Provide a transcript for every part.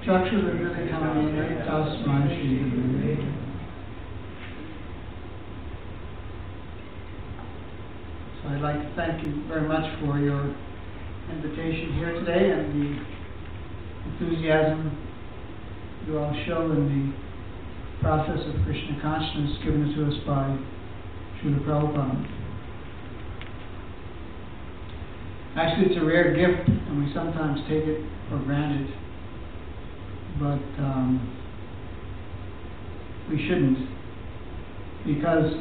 structures are really coming in us, my sheet. So I'd like to thank you very much for your invitation here today and the enthusiasm you all show in the process of Krishna consciousness given to us by Srila Prabhupada. Actually, it's a rare gift, and we sometimes take it for granted, but we shouldn't, because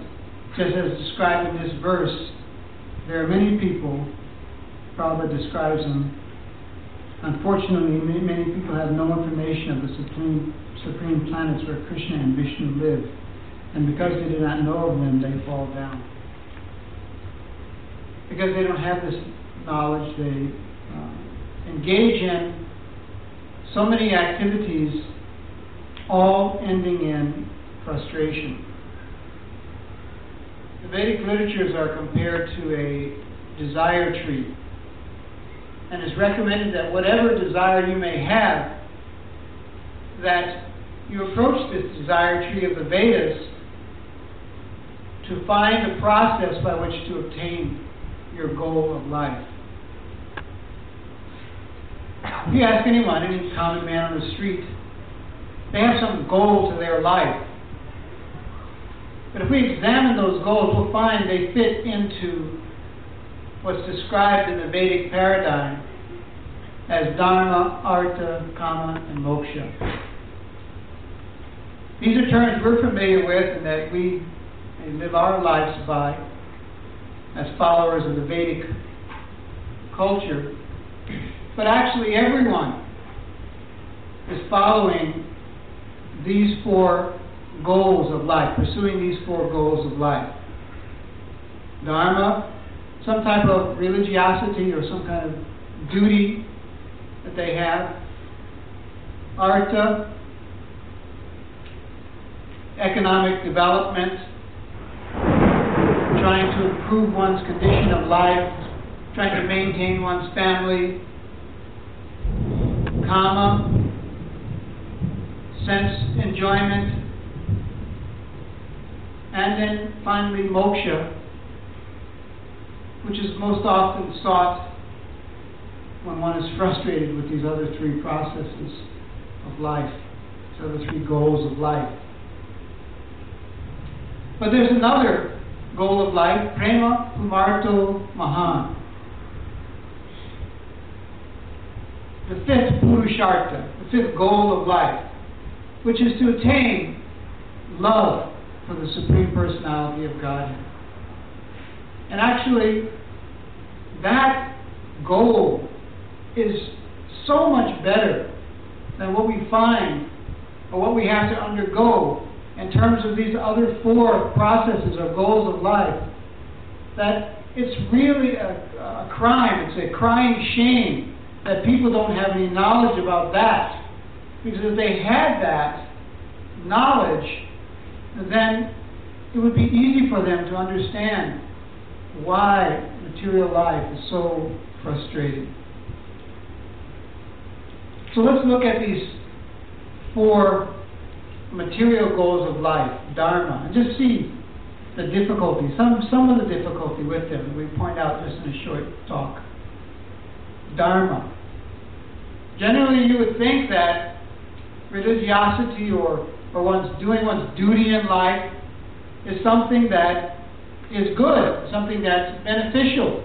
just as described in this verse, there are many people, Prabhupada describes them. Unfortunately, many people have no information of the supreme planets where Krishna and Vishnu live, and because they do not know of them, they fall down. Because they don't have this knowledge, they engage in so many activities, all ending in frustration. The Vedic literatures are compared to a desire tree, and it's recommended that whatever desire you may have, that you approach this desire tree of the Vedas to find a process by which to obtain your goal of life. If you ask anyone, any common man on the street, they have some goal to their life. But if we examine those goals, we'll find they fit into what's described in the Vedic paradigm as Dharma, Artha, Kama, and Moksha. These are terms we're familiar with and that we live our lives by as followers of the Vedic culture. But actually everyone is following these four goals of life, pursuing these four goals of life. Dharma, some type of religiosity or some kind of duty that they have. Artha, economic development, trying to improve one's condition of life, trying to maintain one's family. Kama, sense enjoyment. And then finally moksha, which is most often sought when one is frustrated with these other three processes of life, these other three goals of life. But there's another goal of life, prema pumarto mahan. The fifth purushartha, the fifth goal of life, which is to attain love for the Supreme Personality of Godhead. And actually, that goal is so much better than what we find or what we have to undergo in terms of these other four processes or goals of life, that it's really a crime, it's a crying shame that people don't have any knowledge about that. Because if they had that knowledge, then it would be easy for them to understand why material life is so frustrating. So let's look at these four material goals of life, dharma, and just see the difficulty, some of the difficulty with them. We point out just in a short talk. Dharma. Generally, you would think that religiosity or one's doing one's duty in life is something that is good, something that's beneficial.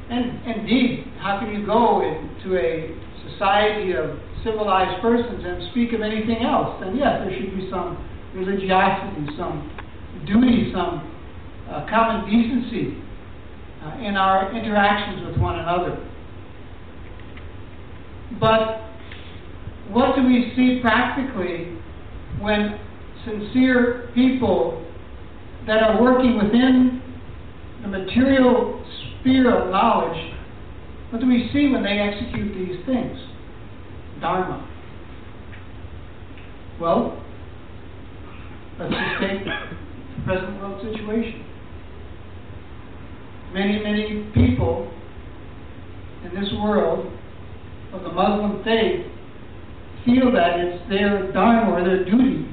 And indeed, how can you go into a society of civilized persons and speak of anything else? And yes, there should be some religiosity, some duty, some common decency in our interactions with one another. But what do we see practically when sincere people that are working within the material sphere of knowledge, what do we see when they execute these things? Dharma. Well, let's just take the present world situation. Many people in this world of the Muslim faith feel that it's their dharma or their duty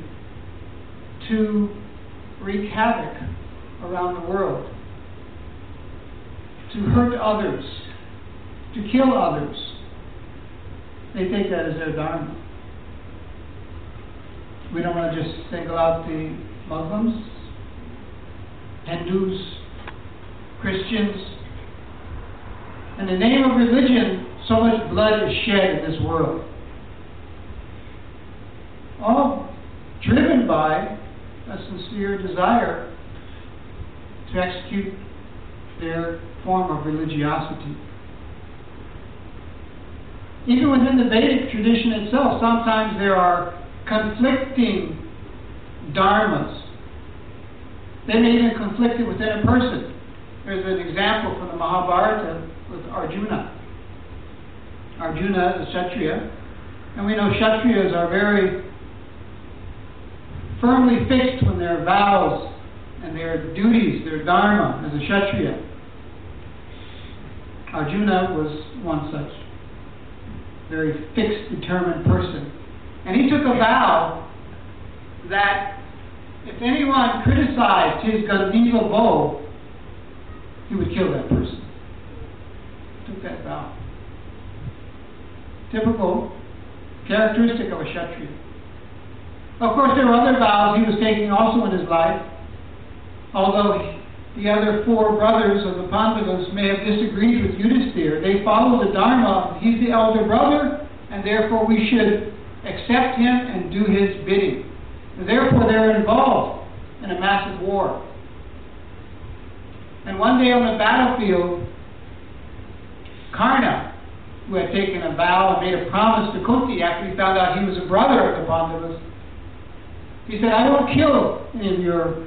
to wreak havoc around the world, to hurt others, to kill others. They take that as their dharma. We don't want to just single out the Muslims, Hindus, Christians. In the name of religion, so much blood is shed in this world. All driven by a sincere desire to execute their form of religiosity. Even within the Vedic tradition itself, sometimes there are conflicting dharmas. They may even conflict within a person. There's an example from the Mahabharata with Arjuna. Arjuna is a Kshatriya, and we know Kshatriyas are very firmly fixed when their vows and their duties, their dharma as a Kshatriya. Arjuna was one such very fixed, determined person. And he took a vow that if anyone criticized his Gandiva bow, he would kill that person. He took that vow. Typical characteristic of a Kshatriya. Of course, there were other vows he was taking also in his life, although the other four brothers of the Pandavas may have disagreed with Yudhisthira. They follow the Dharma. He's the elder brother, and therefore we should accept him and do his bidding. And therefore they're involved in a massive war. And one day on the battlefield, Karna, who had taken a vow and made a promise to Kunti after he found out he was a brother of the Pandavas, he said, I won't kill any of your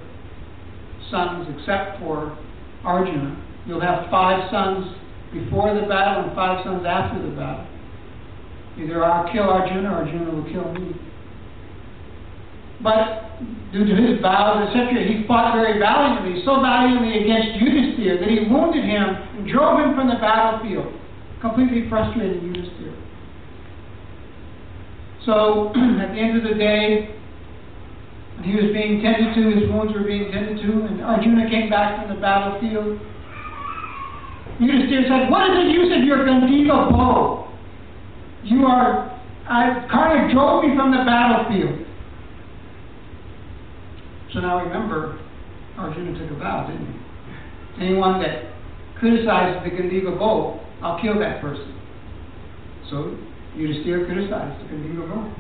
sons except for Arjuna. You'll have 5 sons before the battle and 5 sons after the battle. Either I'll kill Arjuna or Arjuna will kill me. But due to his vows, etc., he fought very valiantly, so valiantly against Yudhisthira that he wounded him and drove him from the battlefield, completely frustrated Yudhisthira. So, at the end of the day, when he was being tended to, his wounds were being tended to, and Arjuna came back from the battlefield. Yudhisthira said, what is the use of your Gandiva bow? Karna drove me from the battlefield. So now remember, Arjuna took a vow, didn't he? Anyone that criticizes the Gandiva bow, I'll kill that person. So Yudhisthira criticized the Gandiva bow.